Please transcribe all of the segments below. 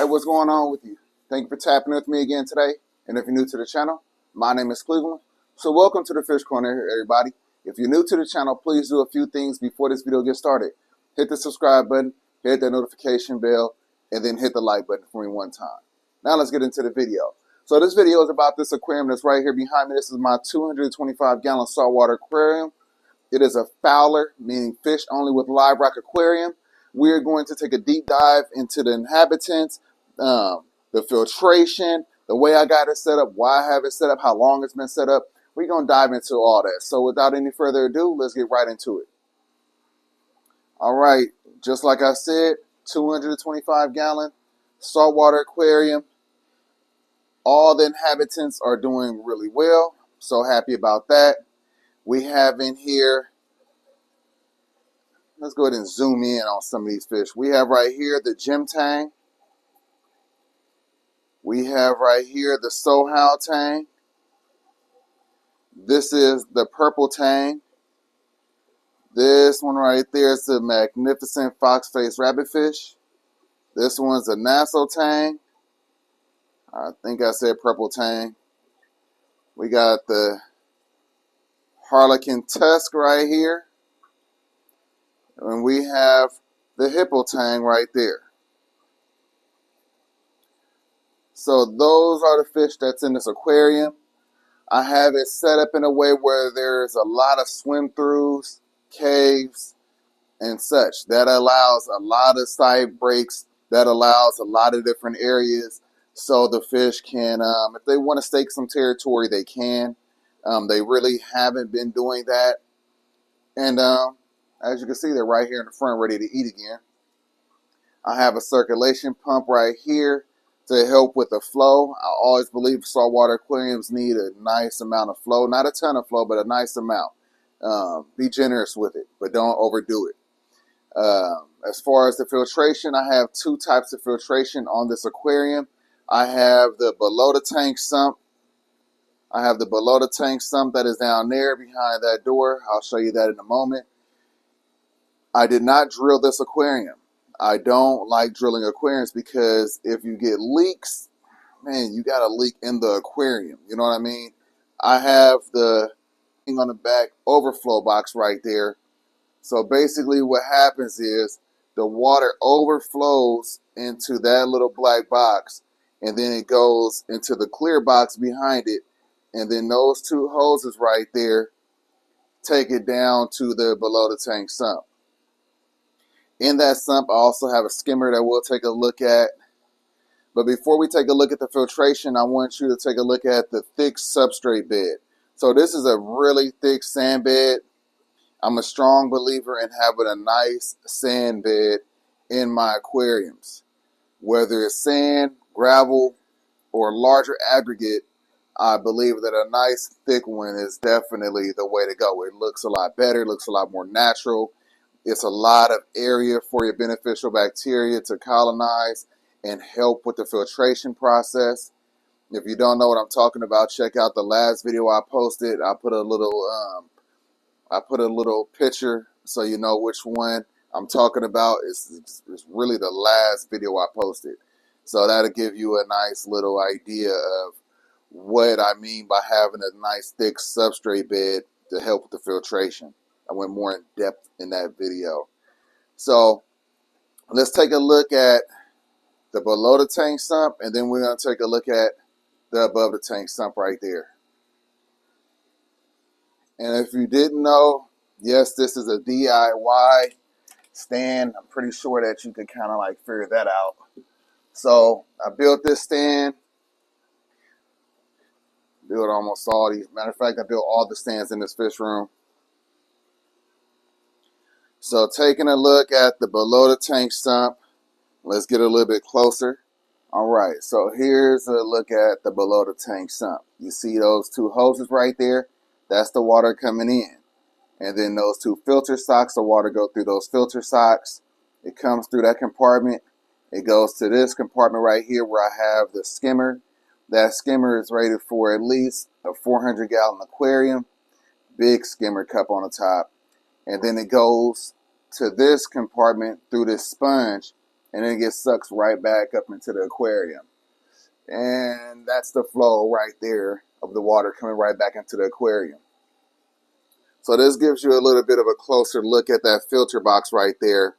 Alright, what's going on with you? Thank you for tapping with me again today. And if you're new to the channel, my name is Cleveland. So welcome to the Fish Corner, everybody. If you're new to the channel, please do a few things before this video gets started. Hit the subscribe button, hit that notification bell, and then hit the like button for me one time. Now let's get into the video. So this video is about this aquarium that's right here behind me. This is my 225-gallon saltwater aquarium. It is a FOWLR, meaning fish only with live rock aquarium. We're going to take a deep dive into the inhabitants, the filtration, the way I got it set up, why I have it set up, how long it's been set up. We're going to dive into all that. So without any further ado, let's get right into it. All right, just like I said, 225-gallon saltwater aquarium. All the inhabitants are doing really well. So happy about that. We have in here, let's go ahead and zoom in on some of these fish. We have right here the Tang. We have right here the Sohao Tang. This is the purple Tang. This one right there is the magnificent Foxface Rabbitfish. This one's a Naso Tang. I think I said purple Tang. We got the Harlequin Tusk right here. And we have the Hippo Tang right there. So those are the fish that's in this aquarium. I have it set up in a way where there's a lot of swim-throughs, caves, and such. That allows a lot of side breaks. That allows a lot of different areas so the fish can, if they want to stake some territory, they can. They really haven't been doing that. And as you can see, they're right here in the front ready to eat again. I have a circulation pump right here to help with the flow. I always believe saltwater aquariums need a nice amount of flow. Not a ton of flow, but a nice amount. Be generous with it, but don't overdo it. As far as the filtration, I have two types of filtration on this aquarium. I have the below the tank sump. I have the below the tank sump that is down there behind that door. I'll show you that in a moment. I did not drill this aquarium. I don't like drilling aquariums because if you get leaks, man, you got a leak in the aquarium. You know what I mean? I have the thing on the back overflow box right there. So basically what happens is the water overflows into that little black box, and then it goes into the clear box behind it. And then those two hoses right there take it down to the below the tank sump. In that sump, I also have a skimmer that we'll take a look at. But before we take a look at the filtration, I want you to take a look at the thick substrate bed. So this is a really thick sand bed. I'm a strong believer in having a nice sand bed in my aquariums. Whether it's sand, gravel, or larger aggregate, I believe that a nice thick one is definitely the way to go. It looks a lot better, looks a lot more natural. It's a lot of area for your beneficial bacteria to colonize and help with the filtration process. If you don't know what I'm talking about, check out the last video I posted. I put a little picture so you know which one I'm talking about. It's really the last video I posted. So that'll give you a nice little idea of what I mean by having a nice thick substrate bed to help with the filtration. I went more in depth in that video. So let's take a look at the below the tank sump, and then we're going to take a look at the above the tank sump right there. And if you didn't know, yes, this is a DIY stand. I'm pretty sure that you could kind of like figure that out. So I built this stand. Built almost all these. Matter of fact, I built all the stands in this fish room. So taking a look at the below the tank sump, let's get a little bit closer. All right, so here's a look at the below the tank sump. You see those two hoses right there? That's the water coming in. And then those two filter socks, the water goes through those filter socks. It comes through that compartment. It goes to this compartment right here where I have the skimmer. That skimmer is rated for at least a 400-gallon aquarium. Big skimmer cup on the top. And then it goes to this compartment through this sponge and then it gets sucked right back up into the aquarium. And that's the flow right there of the water coming right back into the aquarium. So this gives you a little bit of a closer look at that filter box right there.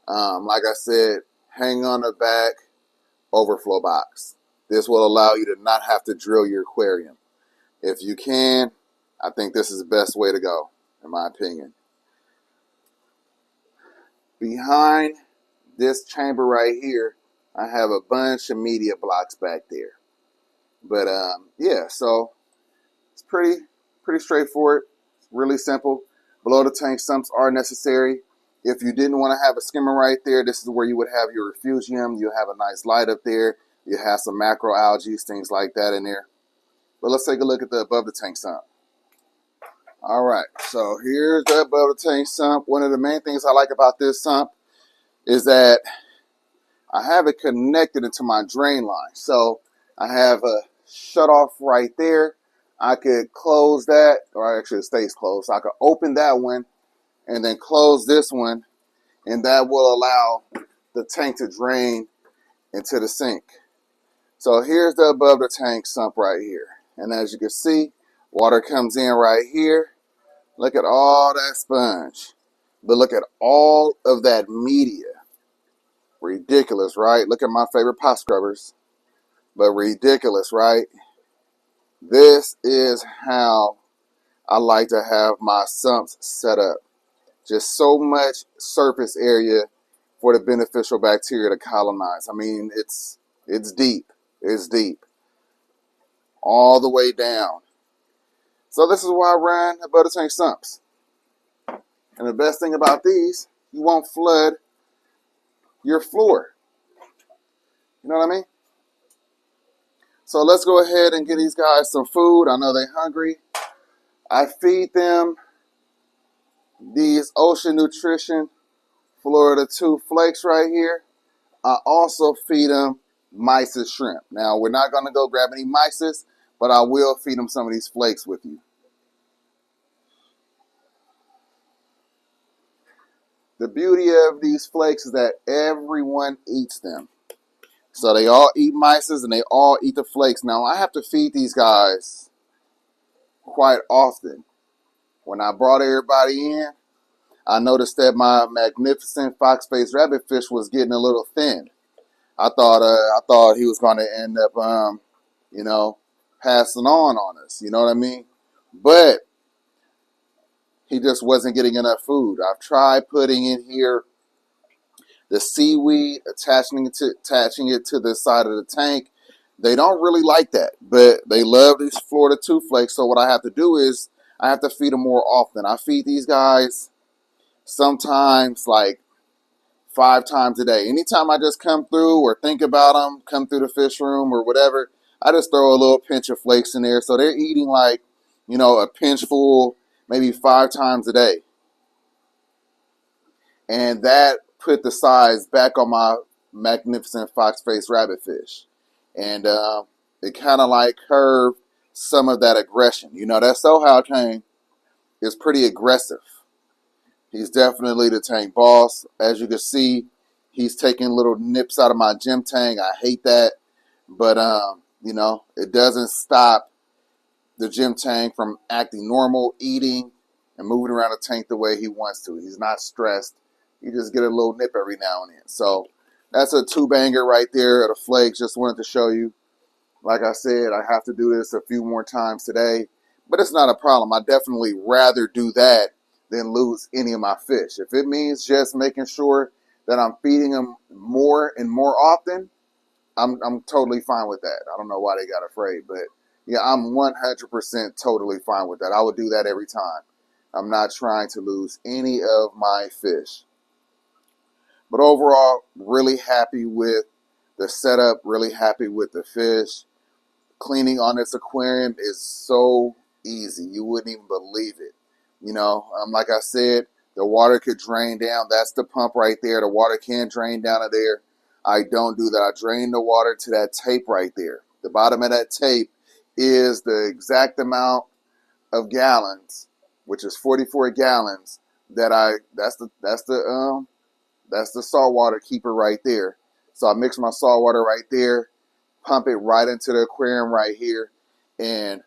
Like I said, hang on the back overflow box. This will allow you to not have to drill your aquarium. If you can, I think this is the best way to go, in my opinion. Behind this chamber right here, I have a bunch of media blocks back there. But yeah, so it's pretty straightforward. It's really simple. Below the tank sumps are necessary. If you didn't want to have a skimmer right there, this is where you would have your refugium. You have a nice light up there. You have some macroalgae, things like that in there. But let's take a look at the above the tank sump. All right, so here's the above the tank sump. One of the main things I like about this sump is that I have it connected into my drain line. So I have a shut off right there. I could close that, or actually it stays closed. So I could open that one and then close this one, and that will allow the tank to drain into the sink. So here's the above the tank sump right here. And as you can see, water comes in right here. Look at all that sponge. But look at all of that media. Ridiculous, right? Look at my favorite pot scrubbers. But ridiculous, right? This is how I like to have my sumps set up. Just so much surface area for the beneficial bacteria to colonize. I mean, it's deep. It's deep. All the way down. So this is why I run above the tank sumps. And the best thing about these, you won't flood your floor. You know what I mean? So let's go ahead and get these guys some food. I know they're hungry. I feed them these Ocean Nutrition Florida 2 flakes right here. I also feed them mysis shrimp. Now, we're not going to go grab any mysis, but I will feed them some of these flakes with you. The beauty of these flakes is that everyone eats them. So they all eat mysis and they all eat the flakes. Now, I have to feed these guys quite often. When I brought everybody in, I noticed that my magnificent Foxface Rabbitfish was getting a little thin. I thought he was going to end up, passing on us. You know what I mean? But he just wasn't getting enough food. I've tried putting in here the seaweed, attaching it to the side of the tank. They don't really like that, but they love these Florida 2 flakes. So what I have to do is I have to feed them more often. I feed these guys sometimes like 5 times a day. Anytime I just come through or think about them, come through the fish room or whatever, I just throw a little pinch of flakes in there. So they're eating like, a pinch full maybe 5 times a day. And that put the size back on my magnificent Foxface Rabbitfish. And it kind of like curved some of that aggression. That Sohao Tang is pretty aggressive. He's definitely the tank boss. As you can see, he's taking little nips out of my gym tank. I hate that. But, it doesn't stop the gym tank from acting normal, eating, and moving around the tank the way he wants to. He's not stressed. You just get a little nip every now and then. So that's a 2-banger right there of the flakes. Just wanted to show you. Like I said, I have to do this a few more times today. But it's not a problem. I definitely rather do that than lose any of my fish. If it means just making sure that I'm feeding them more and more often, I'm totally fine with that. I don't know why they got afraid, but yeah, I'm 100% totally fine with that. I would do that every time. I'm not trying to lose any of my fish. But overall, really happy with the setup, really happy with the fish. Cleaning on this aquarium is so easy. You wouldn't even believe it. Like I said, the water could drain down. That's the pump right there. The water can drain down to there. I don't do that. I drain the water to that tape right there. The bottom of that tape is the exact amount of gallons, which is 44 gallons. That's the That's the saltwater keeper right there. So I mix my saltwater right there, pump it right into the aquarium right here, and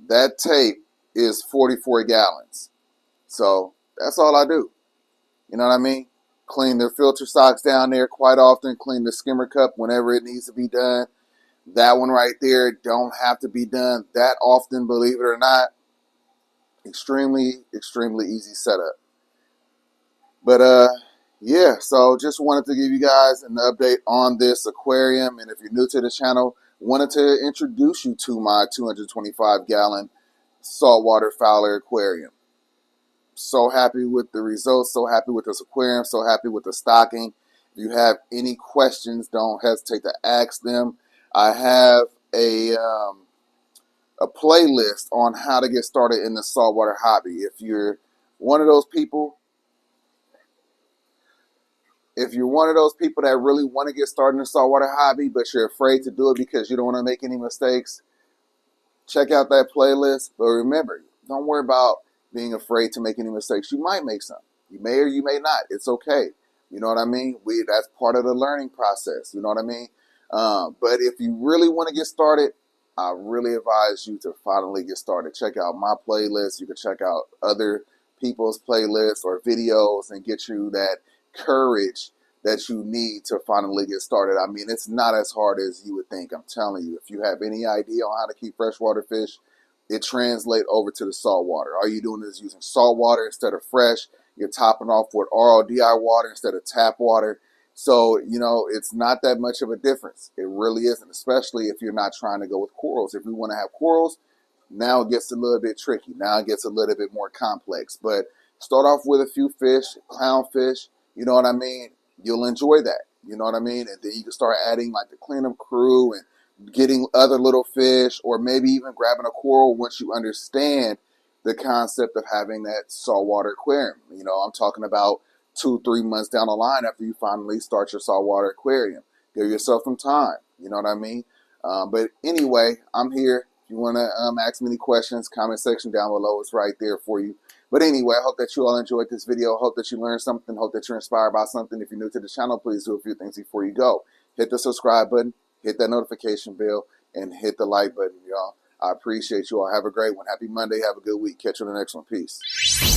that tape is 44 gallons. So that's all I do. You know what I mean? Clean the filter socks down there quite often, clean the skimmer cup whenever it needs to be done. That one right there don't have to be done that often, believe it or not. Extremely, extremely easy setup. But yeah, so just wanted to give you guys an update on this aquarium. And if you're new to the channel, wanted to introduce you to my 225-gallon saltwater FOWLR aquarium. So happy with the results, so happy with this aquarium, so happy with the stocking. If you have any questions, don't hesitate to ask them. I have a playlist on how to get started in the saltwater hobby. If you're one of those people that really want to get started in the saltwater hobby, but you're afraid to do it because you don't want to make any mistakes, check out that playlist. But remember, don't worry about being afraid to make any mistakes. You might make some. You may or you may not. It's okay. You know what I mean? That's part of the learning process. You know what I mean? But if you really want to get started, I really advise you to finally get started. Check out my playlist. You can check out other people's playlists or videos and get you that courage that you need to finally get started. I mean, it's not as hard as you would think. I'm telling you, if you have any idea on how to keep freshwater fish, it translates over to the saltwater. All you're doing is using salt water instead of fresh. You're topping off with RODI water instead of tap water. So, you know, it's not that much of a difference. It really isn't, especially if you're not trying to go with corals. If we want to have corals, now it gets a little bit tricky. Now it gets a little bit more complex. But start off with a few fish, clownfish, you know what I mean? You'll enjoy that. You know what I mean? And then you can start adding like the cleanup crew and getting other little fish, or maybe even grabbing a coral once you understand the concept of having that saltwater aquarium. You know, I'm talking about 2-3 months down the line after you finally start your saltwater aquarium. Give yourself some time. You know what I mean? But anyway, I'm here. If you want to ask me any questions, comment section down below. It's right there for you. But anyway, I hope that you all enjoyed this video. Hope that you learned something. Hope that you're inspired by something. If you're new to the channel, please do a few things before you go. Hit the subscribe button, hit that notification bell, and hit the like button, y'all. I appreciate you all. Have a great one. Happy Monday. Have a good week. Catch you on the next one. Peace.